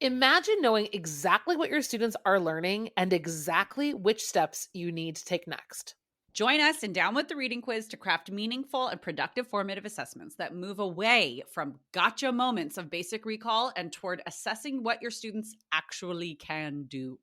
Imagine knowing exactly what your students are learning and exactly which steps you need to take next. Join us in Down with the Reading Quiz to craft meaningful and productive formative assessments that move away from gotcha moments of basic recall and toward assessing what your students actually can do.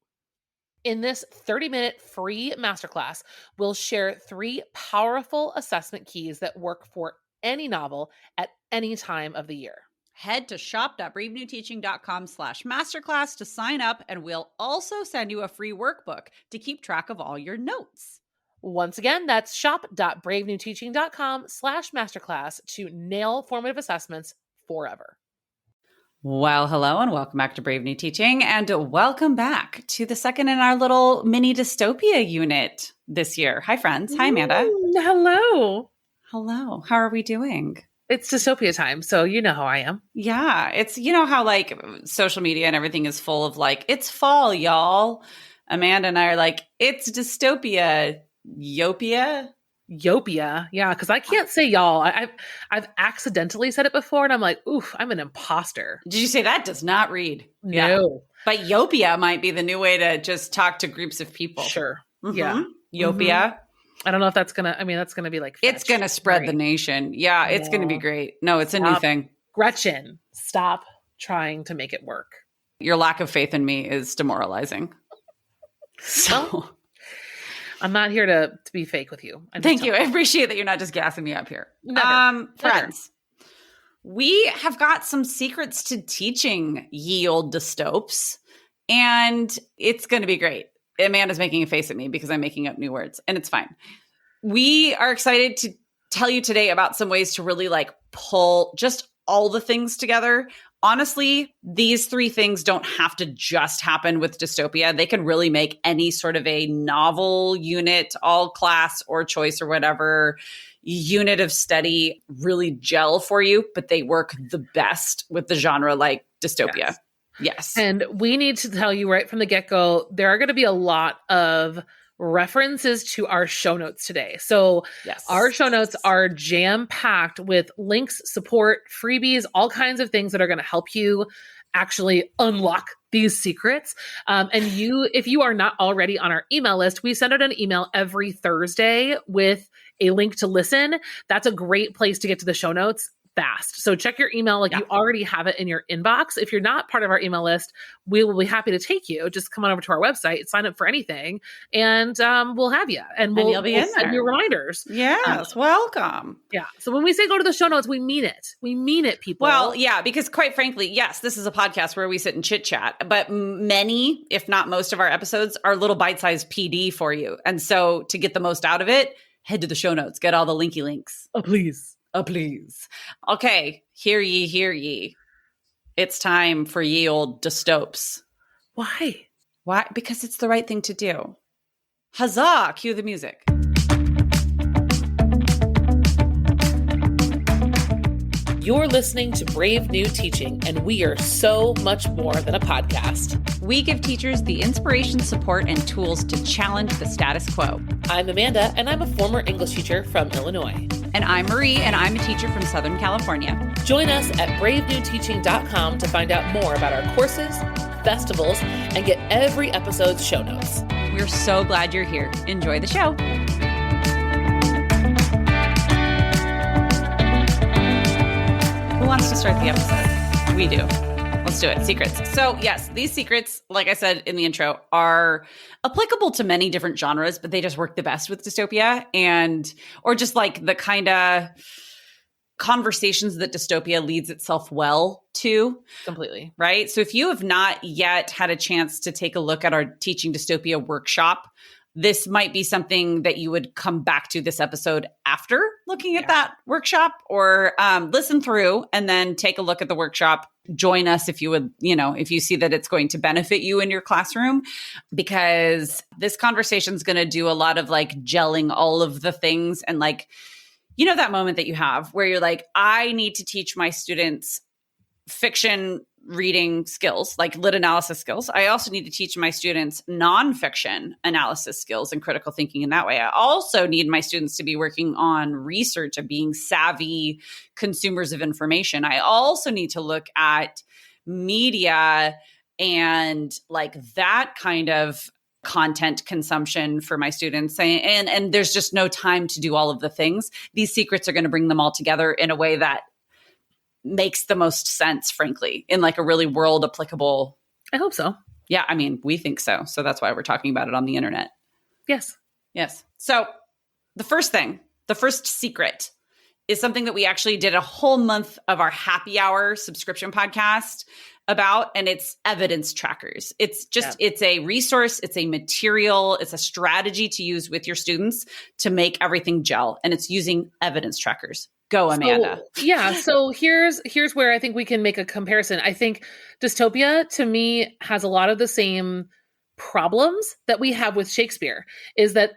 In this 30-minute free masterclass, we'll share 3 powerful assessment keys that work for any novel at any time of the year. Head to shop.bravenewteaching.com/masterclass to sign up, and we'll also send you a free workbook to keep track of all your notes. Once again, that's shop.bravenewteaching.com/masterclass to nail formative assessments forever. Well, hello and welcome back to Brave New Teaching, and welcome back to the second in our little mini dystopia unit this year. Hi, friends. Hi, Amanda. Hello. Hello. How are we doing? It's dystopia time, so you know how I am. Yeah, it's, you know how like social media and everything is full of like, it's fall, y'all. Amanda and I are like, it's dystopia, yopia. Yopia. Yeah, because I can't say y'all. I've accidentally said it before, and I'm like, oof, I'm an imposter. Did you say that does not read? No. Yeah. But yopia might be the new way to just talk to groups of people. Sure. Mm-hmm. Yeah. Yopia. Mm-hmm. I don't know if that's that's going to be like, it's going to spread the nation. Yeah, it's going to be great. No, it's a new thing. Gretchen, stop trying to make it work. Your lack of faith in me is demoralizing. So I'm not here to be fake with you. Thank you. I appreciate that you're not just gassing me up here. Never. Friends, we have got some secrets to teaching ye old dystopes, and it's going to be great. Amanda's making a face at me because I'm making up new words, and it's fine. We are excited to tell you today about some ways to really like pull just all the things together. Honestly, these 3 things don't have to just happen with dystopia. They can really make any sort of a novel unit, all class or choice or whatever unit of study really gel for you, but they work the best with the genre like dystopia. Yes. And we need to tell you right from the get-go, there are going to be a lot of references to our show notes today. So our show notes are jam-packed with links, support, freebies, all kinds of things that are going to help you actually unlock these secrets. And if you are not already on our email list, we send out an email every Thursday with a link to listen. That's a great place to get to the show notes fast. So check your email you already have it in your inbox. If you're not part of our email list, we will be happy to take you. Just come on over to our website, sign up for anything, and we'll have you. And we'll send you reminders. Yes, welcome. Yeah. So when we say go to the show notes, we mean it. We mean it, people. Well, yeah, because quite frankly, yes, this is a podcast where we sit and chit chat, but many, if not most of our episodes are little bite-sized PD for you. And so to get the most out of it, head to the show notes, get all the linky links. Oh, please. Oh, please. Okay. Hear ye, hear ye. It's time for ye old dystopes. Why? Why? Because it's the right thing to do. Huzzah! Cue the music. You're listening to Brave New Teaching, and we are so much more than a podcast. We give teachers the inspiration, support, and tools to challenge the status quo. I'm Amanda, and I'm a former English teacher from Illinois. And I'm Marie, and I'm a teacher from Southern California. Join us at bravenewteaching.com to find out more about our courses, festivals, and get every episode's show notes. We're so glad you're here. Enjoy the show. Who wants to start the episode? We do. Let's do it. Secrets. So yes, these secrets, like I said in the intro, are applicable to many different genres, but they just work the best with dystopia or just like the kind of conversations that dystopia leads itself well to. Completely. Right? So if you have not yet had a chance to take a look at our Teaching Dystopia workshop, this might be something that you would come back to this episode after looking at that workshop, or listen through and then take a look at the workshop. Join us if you would, if you see that it's going to benefit you in your classroom, because this conversation is going to do a lot of like gelling all of the things. And like, that moment that you have where you're like, I need to teach my students fiction reading skills, like lit analysis skills. I also need to teach my students nonfiction analysis skills and critical thinking in that way. I also need my students to be working on research and being savvy consumers of information. I also need to look at media and like that kind of content consumption for my students. And there's just no time to do all of the things. These secrets are going to bring them all together in a way that makes the most sense, frankly, in like a really world applicable. I hope so. Yeah. I mean, we think so. So that's why we're talking about it on the internet. Yes. Yes. So the first secret is something that we actually did a whole month of our happy hour subscription podcast about, and it's evidence trackers. It's just, it's a resource, it's a material, it's a strategy to use with your students to make everything gel. And it's using evidence trackers. Go, Amanda. So here's where I think we can make a comparison. I think Dystopia, to me, has a lot of the same problems that we have with Shakespeare, is that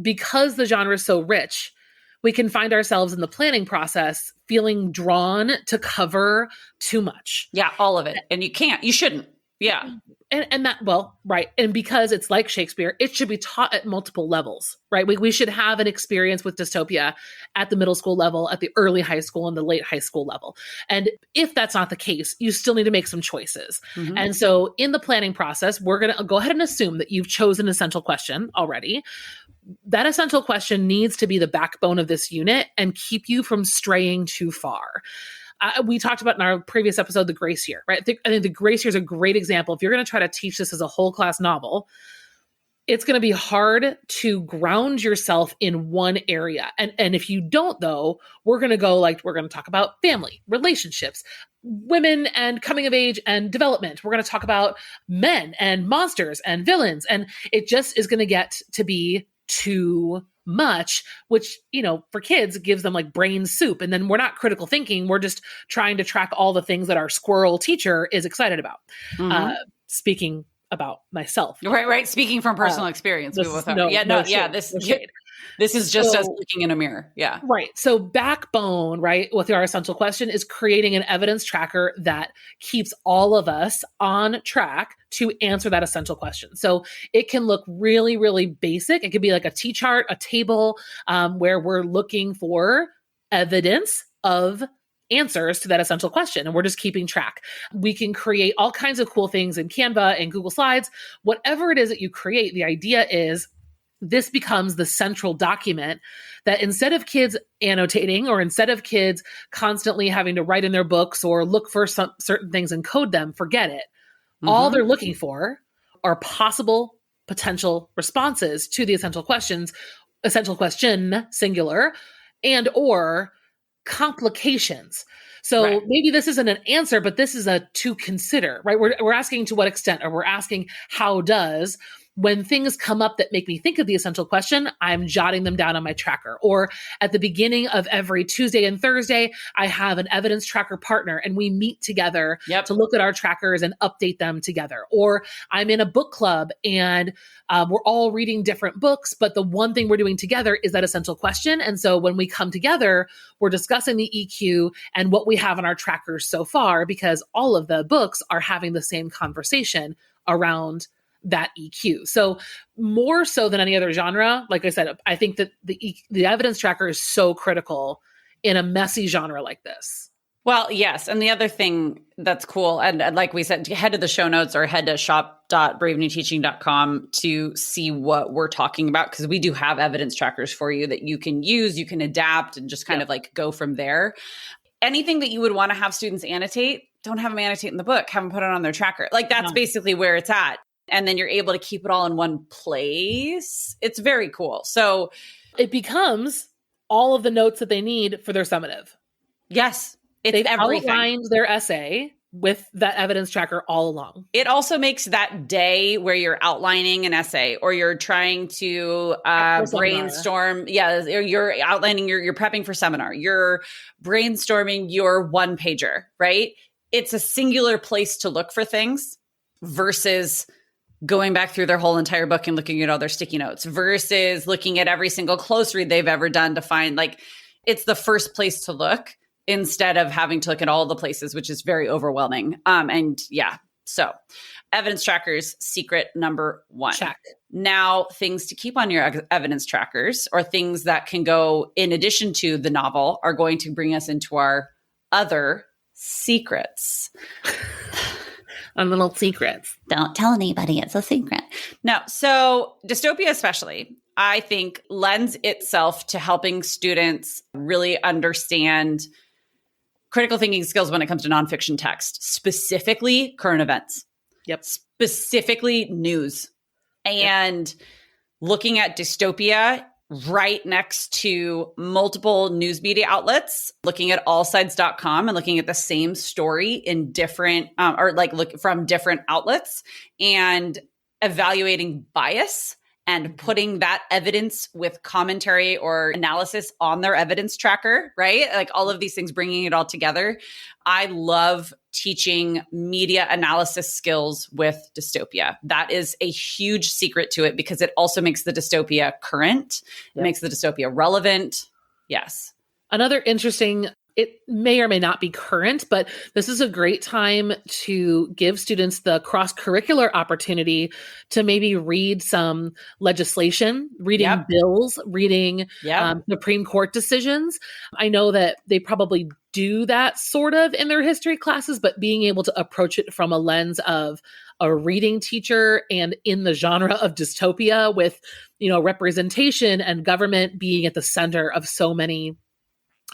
because the genre is so rich, we can find ourselves in the planning process feeling drawn to cover too much. Yeah, all of it. And you shouldn't. Yeah. And that, well, right. And because it's like Shakespeare, it should be taught at multiple levels, right? We should have an experience with Dystopia at the middle school level, at the early high school, and the late high school level. And if that's not the case, you still need to make some choices. Mm-hmm. And so in the planning process, we're going to go ahead and assume that you've chosen an essential question already. That essential question needs to be the backbone of this unit and keep you from straying too far. We talked about in our previous episode, the grace year, right? I think the grace year is a great example. If you're going to try to teach this as a whole class novel, it's going to be hard to ground yourself in one area. And if you don't, though, we're going to talk about family, relationships, women and coming of age and development. We're going to talk about men and monsters and villains. And it just is going to get to be too much, which, for kids gives them like brain soup. And then we're not critical thinking. We're just trying to track all the things that our squirrel teacher is excited about. Mm-hmm. Speaking about myself. Right. Speaking from personal experience. This is just us looking in a mirror. Yeah. Right. So backbone, right, with our essential question is creating an evidence tracker that keeps all of us on track to answer that essential question. So it can look really, really basic. It could be like a T-chart, a table, where we're looking for evidence of answers to that essential question. And we're just keeping track. We can create all kinds of cool things in Canva and Google Slides. Whatever it is that you create, the idea is this becomes the central document that instead of kids annotating or instead of kids constantly having to write in their books or look for some certain things and code them, forget it. Mm-hmm. All they're looking for are possible potential responses to the essential question, singular, and or complications. So maybe this isn't an answer, but this is a to consider, right? We're asking to what extent, or we're asking how does. When things come up that make me think of the essential question, I'm jotting them down on my tracker. Or at the beginning of every Tuesday and Thursday, I have an evidence tracker partner and we meet together to look at our trackers and update them together. Or I'm in a book club and we're all reading different books, but the one thing we're doing together is that essential question. And so when we come together, we're discussing the EQ and what we have on our trackers so far, because all of the books are having the same conversation around that EQ. So more so than any other genre, like I said, I think that the evidence tracker is so critical in a messy genre like this. Well, yes. And the other thing that's cool, and like we said, head to the show notes or head to shop.bravenewteaching.com to see what we're talking about, because we do have evidence trackers for you that you can use, you can adapt and just kind of like go from there. Anything that you would want to have students annotate, don't have them annotate in the book, have them put it on their tracker. Like that's basically where it's at. And then you're able to keep it all in one place. It's very cool. So it becomes all of the notes that they need for their summative. Yes. They've outlined their essay with that evidence tracker all along. It also makes that day where you're outlining an essay or you're trying to brainstorm. Yeah. You're outlining, you're prepping for seminar. You're brainstorming your one pager, right? It's a singular place to look for things versus going back through their whole entire book and looking at all their sticky notes versus looking at every single close read they've ever done to find, like, it's the first place to look instead of having to look at all the places, which is very overwhelming. So evidence trackers, secret number 1. Check. Now, things to keep on your evidence trackers or things that can go in addition to the novel are going to bring us into our other secrets. On little secrets. Don't tell anybody, it's a secret. No, so dystopia especially, I think, lends itself to helping students really understand critical thinking skills when it comes to nonfiction text, specifically current events. Yep. Specifically news. And looking at dystopia right next to multiple news media outlets, looking at allsides.com and looking at the same story in different, look from different outlets and evaluating bias and putting that evidence with commentary or analysis on their evidence tracker, right? Like all of these things, bringing it all together. I love teaching media analysis skills with dystopia. That is a huge secret to it because it also makes the dystopia current. It makes the dystopia relevant. Yes. Another interesting, it may or may not be current, but this is a great time to give students the cross-curricular opportunity to maybe read some legislation, reading bills, reading Supreme Court decisions. I know that they probably do that sort of in their history classes, but being able to approach it from a lens of a reading teacher and in the genre of dystopia with, representation and government being at the center of so many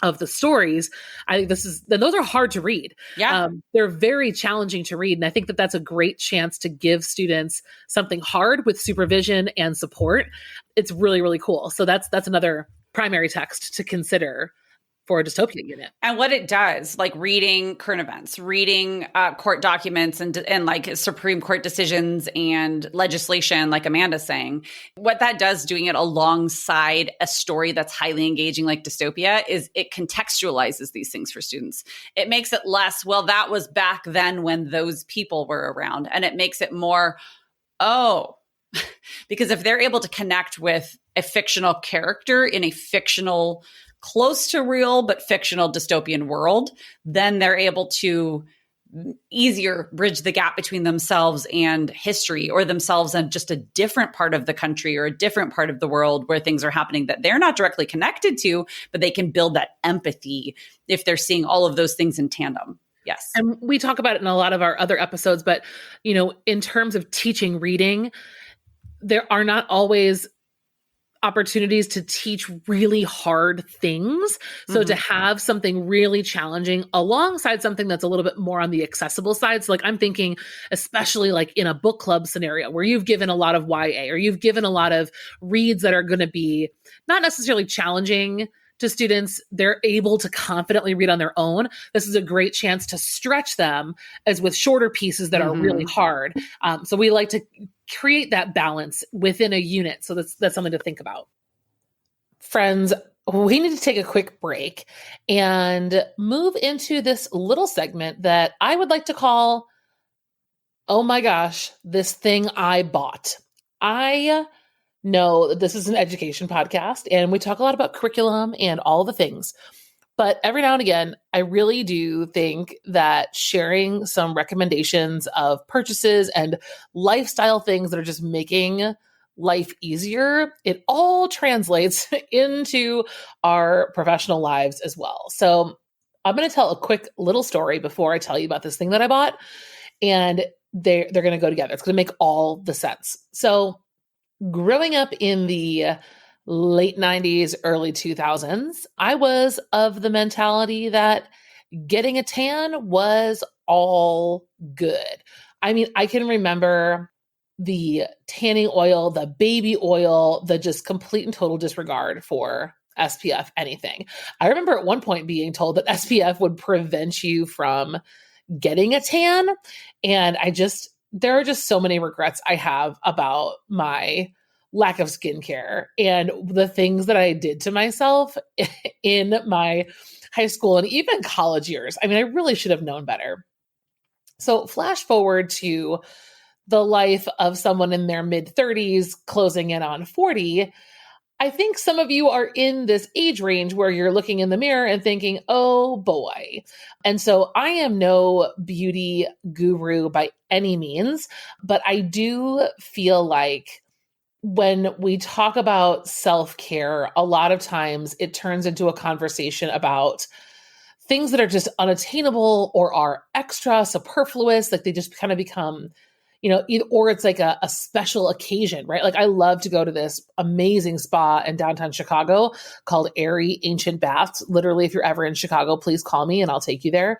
of the stories, I think those are hard to read. Yeah. They're very challenging to read. And I think that that's a great chance to give students something hard with supervision and support. It's really, really cool. So that's another primary text to consider for a dystopia unit. And what it does, like reading current events, reading court documents and like Supreme Court decisions and legislation, like Amanda's saying, what that does doing it alongside a story that's highly engaging like dystopia is it contextualizes these things for students. It makes it less, well, that was back then when those people were around. And it makes it more, because if they're able to connect with a fictional character in a fictional close to real but fictional dystopian world, then they're able to easier bridge the gap between themselves and history, or themselves and just a different part of the country or a different part of the world where things are happening that they're not directly connected to, but they can build that empathy if they're seeing all of those things in tandem. Yes. And we talk about it in a lot of our other episodes, but in terms of teaching reading, there are not always opportunities to teach really hard things. So to have something really challenging alongside something that's a little bit more on the accessible side. So like I'm thinking, especially like in a book club scenario where you've given a lot of YA or you've given a lot of reads that are going to be not necessarily challenging to students, they're able to confidently read on their own. This is a great chance to stretch them as with shorter pieces that are really hard. So we like to create that balance within a unit. So that's something to think about. Friends, we need to take a quick break and move into this little segment that I would like to call, oh my gosh, this thing I bought. I know that this is an education podcast and we talk a lot about curriculum and all the things. But every now and again, I really do think that sharing some recommendations of purchases and lifestyle things that are just making life easier, it all translates into our professional lives as well. So I'm going to tell a quick little story before I tell you about this thing that I bought. And they're going to go together. It's going to make all the sense. So growing up in the late 90s, early 2000s, I was of the mentality that getting a tan was all good. I mean, I can remember the tanning oil, the baby oil, the just complete and total disregard for SPF anything. I remember at one point being told that SPF would prevent you from getting a tan. And there are just so many regrets I have about my lack of skincare and the things that I did to myself in my high school and even college years. I mean, I really should have known better. So flash forward to the life of someone in their mid 30s, closing in on 40. I think some of you are in this age range where you're looking in the mirror and thinking, oh boy. And so I am no beauty guru by any means, but I do feel like when we talk about self-care, a lot of times it turns into a conversation about things that are just unattainable or are extra superfluous, like they just kind of become, or it's like a special occasion, right? Like I love to go to this amazing spa in downtown Chicago called Airy Ancient Baths. Literally, if you're ever in Chicago, please call me and I'll take you there.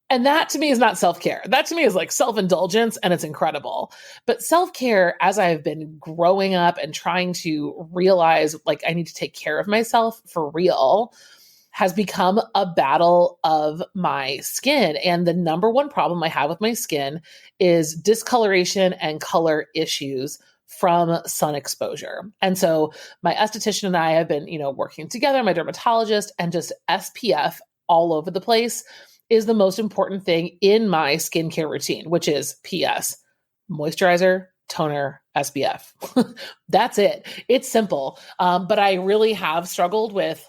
And that to me is not self-care. That to me is like self-indulgence, and it's incredible. But self-care, as I've been growing up and trying to realize like I need to take care of myself for real, has become a battle of my skin. And the number one problem I have with my skin is discoloration and color issues from sun exposure. And so my esthetician and I have been, working together, my dermatologist, and just SPF all over the place is the most important thing in my skincare routine, which is PS, moisturizer, toner, SPF. That's it. It's simple. But I really have struggled with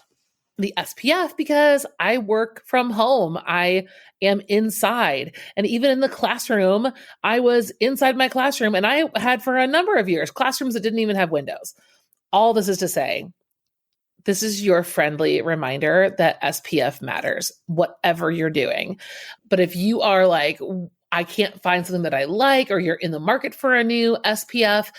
the SPF because I work from home. I am inside. And even in the classroom, I was inside my classroom, and I had for a number of years classrooms that didn't even have windows. All this is to say, this is your friendly reminder that SPF matters, whatever you're doing. But if you are like, I can't find something that I like, or you're in the market for a new SPF,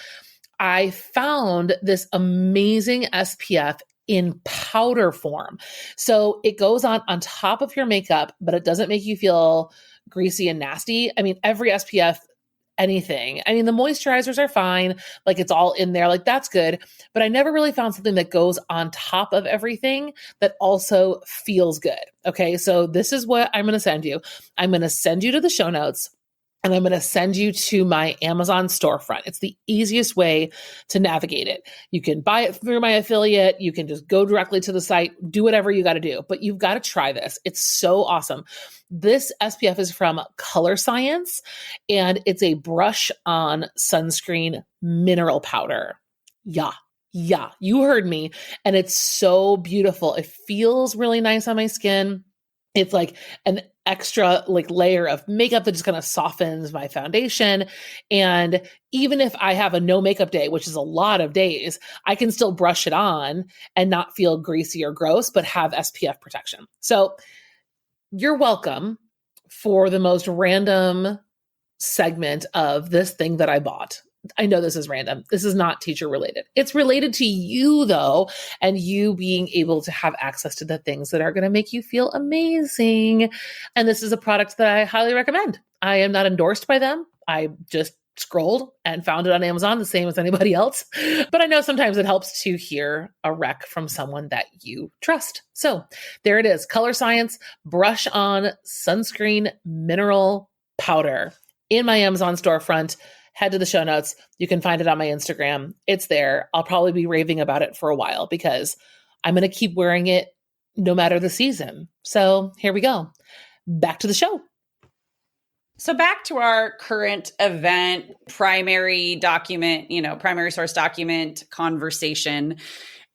I found this amazing SPF in powder form. So it goes on top of your makeup, but it doesn't make you feel greasy and nasty. I mean, every SPF, anything. I mean, the moisturizers are fine. Like it's all in there. Like that's good. But I never really found something that goes on top of everything that also feels good. Okay. So this is what I'm going to send you. I'm going to send you to the show notes. And I'm going to send you to my Amazon storefront. It's the easiest way to navigate it. You can buy it through my affiliate. You can just go directly to the site, do whatever you got to do. But you've got to try this. It's so awesome. This SPF is from Color Science, and it's a brush-on sunscreen mineral powder. Yeah, you heard me. And it's so beautiful. It feels really nice on my skin. It's like an extra like layer of makeup that just kind of softens my foundation. And even if I have a no makeup day, which is a lot of days, I can still brush it on and not feel greasy or gross, but have SPF protection. So you're welcome for the most random segment of this thing that I bought. I know this is random. This is not teacher related. It's related to you though, and you being able to have access to the things that are going to make you feel amazing. And this is a product that I highly recommend. I am not endorsed by them. I just scrolled and found it on Amazon the same as anybody else. But I know sometimes it helps to hear a rec from someone that you trust. So there it is. Color Science Brush On Sunscreen Mineral Powder in my Amazon storefront. Head to the show notes. You can find it on my Instagram. It's there. I'll probably be raving about it for a while because I'm going to keep wearing it no matter the season. So here we go. Back to the show. So back to our current event, primary document, primary source document conversation.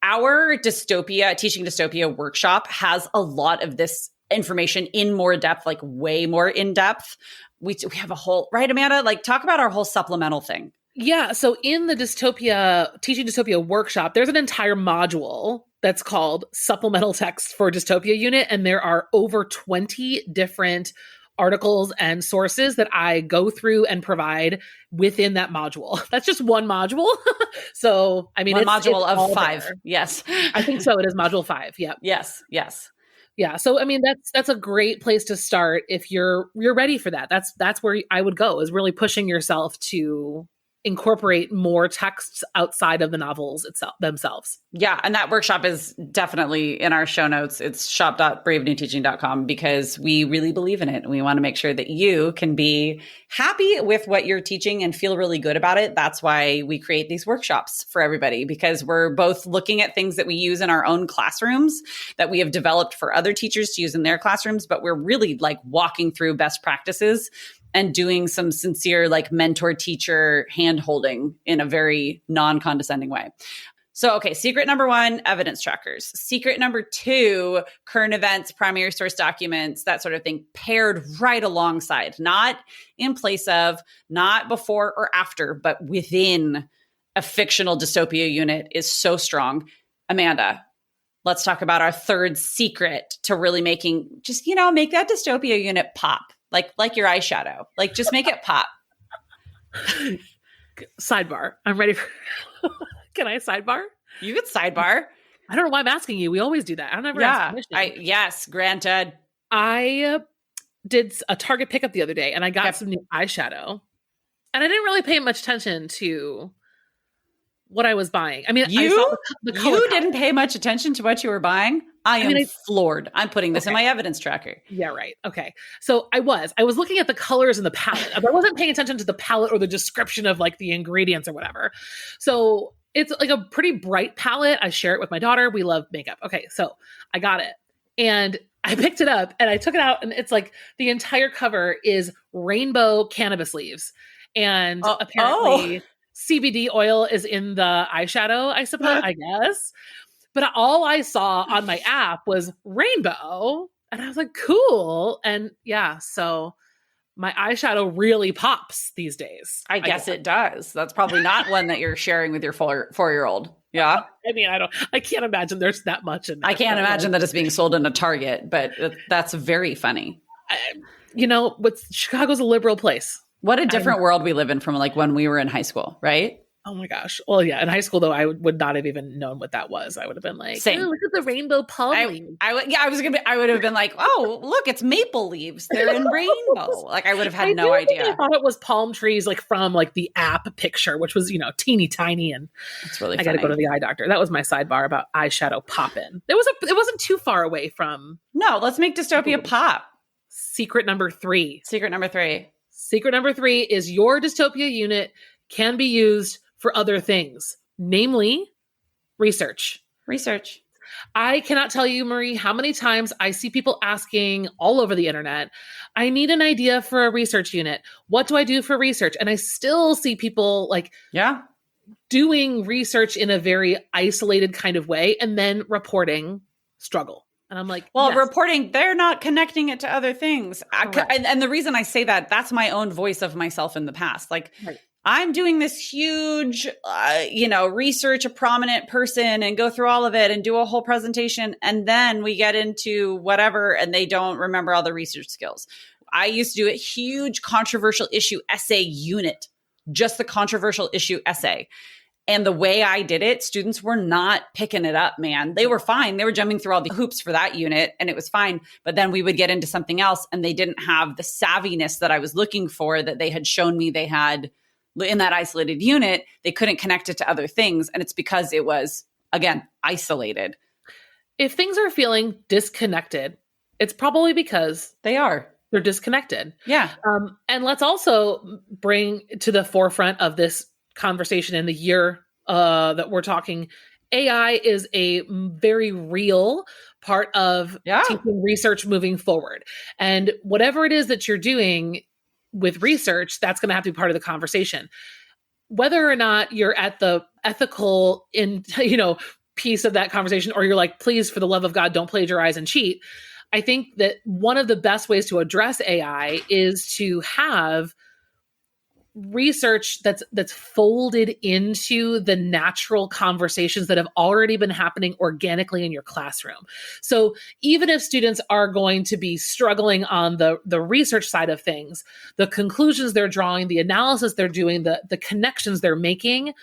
Our Dystopia, Teaching Dystopia workshop has a lot of this information in more depth, like way more in depth. We have a whole, right, Amanda? Like talk about our whole supplemental thing. Yeah. So in the Teaching Dystopia workshop, there's an entire module that's called Supplemental Text for Dystopia Unit. And there are over 20 different articles and sources that I go through and provide within that module. That's just one module. So, I mean, one module of 5. There. Yes. I think so. It is module 5. Yeah. Yes. Yeah. So, I mean, that's a great place to start if you're ready for that. That's where I would go, is really pushing yourself to incorporate more texts outside of the novels themselves. Yeah. And that workshop is definitely in our show notes. It's shop.bravenewteaching.com because we really believe in it. And we want to make sure that you can be happy with what you're teaching and feel really good about it. That's why we create these workshops for everybody, because we're both looking at things that we use in our own classrooms that we have developed for other teachers to use in their classrooms, but we're really like walking through best practices and doing some sincere like mentor teacher hand holding in a very non-condescending way. So, okay, secret number 1, evidence trackers. Secret number 2, current events, primary source documents, that sort of thing, paired right alongside, not in place of, not before or after, but within a fictional dystopia unit is so strong. Amanda, let's talk about our third secret to really making just, make that dystopia unit pop. Like your eyeshadow. Like just make it pop. Sidebar. I'm ready for Can I sidebar? You could sidebar. I don't know why I'm asking you. We always do that. I don't ever ask permission. Yes, granted. I did a Target pickup the other day and I got some new eyeshadow. And I didn't really pay much attention to what I was buying. I mean, I saw the color you didn't pay much attention to what you were buying? I am floored. I'm putting this in my evidence tracker. Yeah, right. Okay. So I was looking at the colors in the palette, but I wasn't paying attention to the palette or the description of like the ingredients or whatever. So it's like a pretty bright palette. I share it with my daughter. We love makeup. Okay. So I got it and I picked it up and I took it out and it's like the entire cover is rainbow cannabis leaves. And apparently CBD oil is in the eyeshadow, I suppose, I guess. But all I saw on my app was rainbow. And I was like, cool. And yeah, so my eyeshadow really pops these days. I guess it does. That's probably not one that you're sharing with your 4-year-old. Yeah. I mean, I can't imagine there's that much in there. I can't imagine that it's being sold in a Target, but that's very funny. Chicago's a liberal place. What a different world we live in from like when we were in high school, right? Oh my gosh. Well, yeah. In high school, though, I would not have even known what that was. I would have been like, same. Oh, look at the rainbow palm leaves. I would have been like, oh, look, it's maple leaves. They're in rainbow. Like I would have had no idea. I thought it was palm trees, like from like the app picture, which was, teeny tiny. And it's really I got to go to the eye doctor. That was my sidebar about eyeshadow popping. It wasn't too far away from. No, let's make dystopia pop. Secret number 3. Secret number 3 is your dystopia unit can be used for other things, namely research. I cannot tell you, Marie, how many times I see people asking all over the internet, I need an idea for a research unit. What do I do for research? And I still see people doing research in a very isolated kind of way and then reporting struggle. And I'm like, reporting, they're not connecting it to other things. And the reason I say that's my own voice of myself in the past. Like, I'm doing this huge, research a prominent person and go through all of it and do a whole presentation. And then we get into whatever and they don't remember all the research skills. I used to do a huge controversial issue essay unit, just the controversial issue essay. And the way I did it, students were not picking it up, man. They were fine. They were jumping through all the hoops for that unit and it was fine. But then we would get into something else and they didn't have the savviness that I was looking for that they had shown me they had in that isolated unit. They couldn't connect it to other things. And it's because it was, again, isolated. If things are feeling disconnected, it's probably because they're disconnected. Yeah. And let's also bring to the forefront of this conversation in the year that we're talking, AI is a very real part of teaching research moving forward. And whatever it is that you're doing with research, that's going to have to be part of the conversation. Whether or not you're at the ethical piece of that conversation, or you're like, please, for the love of God, don't plagiarize and cheat. I think that one of the best ways to address AI is to have research that's folded into the natural conversations that have already been happening organically in your classroom. So even if students are going to be struggling on the research side of things, the conclusions they're drawing, the analysis they're doing, the connections they're making,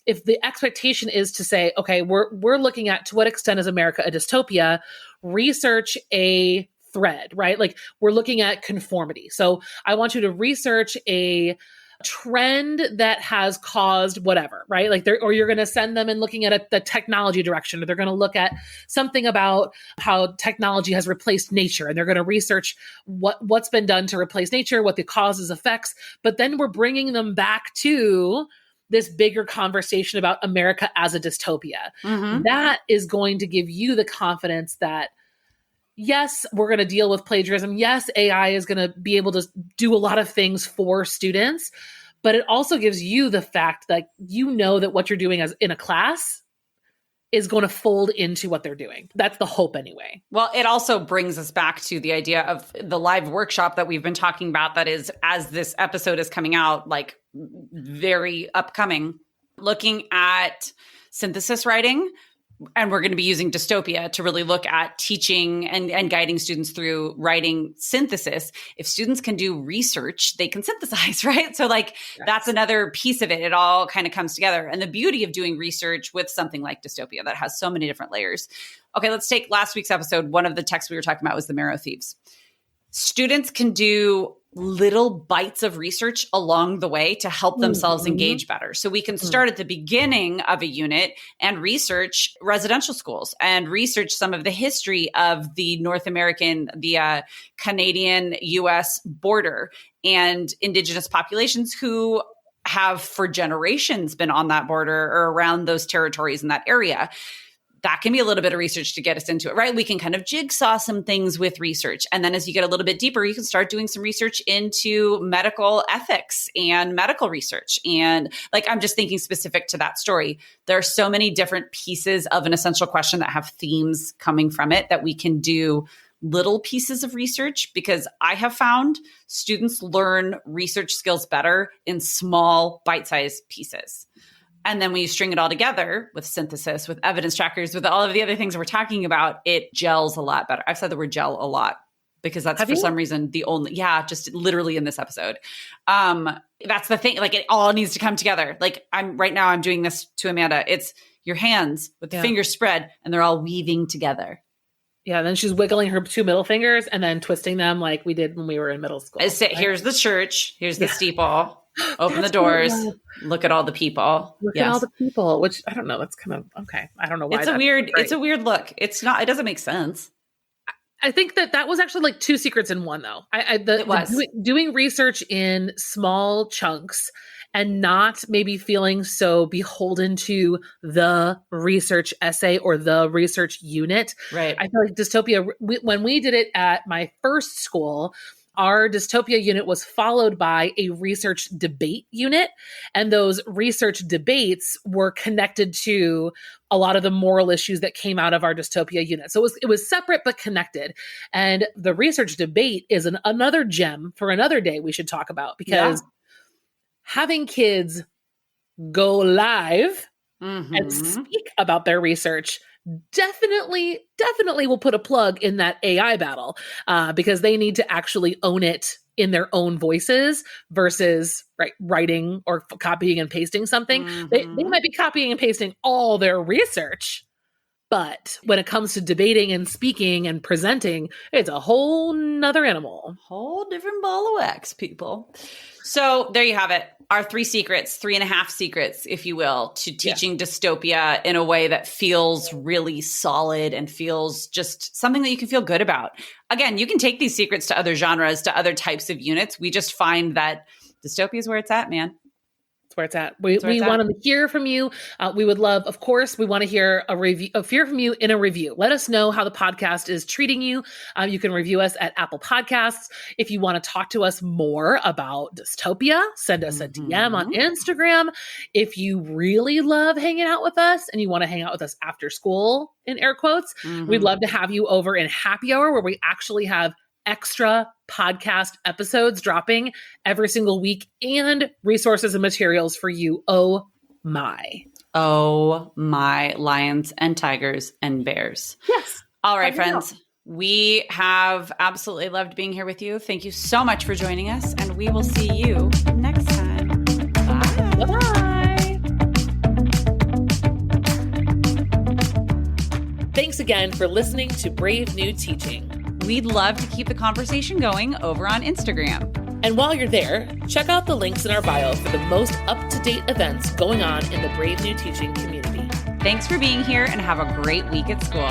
if the expectation is to say, okay, we're looking at to what extent is America a dystopia, research a thread, right? Like we're looking at conformity. So I want you to research a trend that has caused whatever, right? Like or you're going to send them in looking at the technology direction, or they're going to look at something about how technology has replaced nature, and they're going to research what's been done to replace nature, what the causes, effects. But then we're bringing them back to this bigger conversation about America as a dystopia. Mm-hmm. That is going to give you the confidence that yes, we're going to deal with plagiarism. Yes, AI is going to be able to do a lot of things for students, but it also gives you the fact that that what you're doing as in a class is going to fold into what they're doing. That's the hope anyway. Well, it also brings us back to the idea of the live workshop that we've been talking about that is, as this episode is coming out, like very upcoming, looking at synthesis writing, and we're going to be using Dystopia to really look at teaching and guiding students through writing synthesis. If students can do research, they can synthesize, right? So like that's another piece of it. It all kind of comes together. And the beauty of doing research with something like Dystopia that has so many different layers. Okay, let's take last week's episode. One of the texts we were talking about was the Marrow Thieves. Students can do little bites of research along the way to help themselves engage better. So we can start at the beginning of a unit and research residential schools and research some of the history of the the Canadian US border and Indigenous populations who have for generations been on that border or around those territories in that area. That can be a little bit of research to get us into it, right? We can kind of jigsaw some things with research. And then as you get a little bit deeper, you can start doing some research into medical ethics and medical research. And like, I'm just thinking specific to that story. There are so many different pieces of an essential question that have themes coming from it that we can do little pieces of research, because I have found students learn research skills better in small bite-sized pieces. And then when you string it all together with synthesis, with evidence trackers, with all of the other things we're talking about, it gels a lot better. I've said the word gel a lot because that's some reason the only, just literally in this episode. That's the thing. Like it all needs to come together. Like I'm doing this to Amanda. It's your hands with the fingers spread and they're all weaving together. Yeah, then she's wiggling her two middle fingers and then twisting them like we did when we were in middle school. Here's the church. Here's the steeple. Open the doors. Look at all the people. Look at all the people, which I don't know. That's kind of okay. I don't know why. It's a weird look. It's not. It doesn't make sense. I think that was actually like two secrets in one, though. It was doing research in small chunks and not maybe feeling so beholden to the research essay or the research unit. Right. I feel like Dystopia, when we did it at my first school, our Dystopia unit was followed by a research debate unit. And those research debates were connected to a lot of the moral issues that came out of our Dystopia unit. So it was separate but connected. And the research debate is another gem for another day we should talk about, because having kids go live and speak about their research definitely will put a plug in that AI battle, because they need to actually own it in their own voices versus writing or copying and pasting something. They might be copying and pasting all their research, but when it comes to debating and speaking and presenting, it's a whole nother animal. Whole different ball of wax, people. So there you have it. Our 3.5 secrets, if you will, to teaching Dystopia in a way that feels really solid and feels just something that you can feel good about. Again, you can take these secrets to other genres, to other types of units. We just find that Dystopia is where it's at, man. That's where it's at. We want to hear from you. We would love, of course, we want to hear hear from you in a review. Let us know how the podcast is treating you. You can review us at Apple Podcasts. If you want to talk to us more about Dystopia, send us a DM on Instagram. If you really love hanging out with us and you want to hang out with us after school, in air quotes, we'd love to have you over in happy hour, where we actually have extra podcast episodes dropping every single week and resources and materials for you. Oh my lions and tigers and bears. Yes. All right, friends. We have absolutely loved being here with you. Thank you so much for joining us, and we will see you next time. Bye. Bye-bye. Thanks again for listening to Brave New Teaching. We'd love to keep the conversation going over on Instagram. And while you're there, check out the links in our bio for the most up-to-date events going on in the Brave New Teaching community. Thanks for being here, and have a great week at school.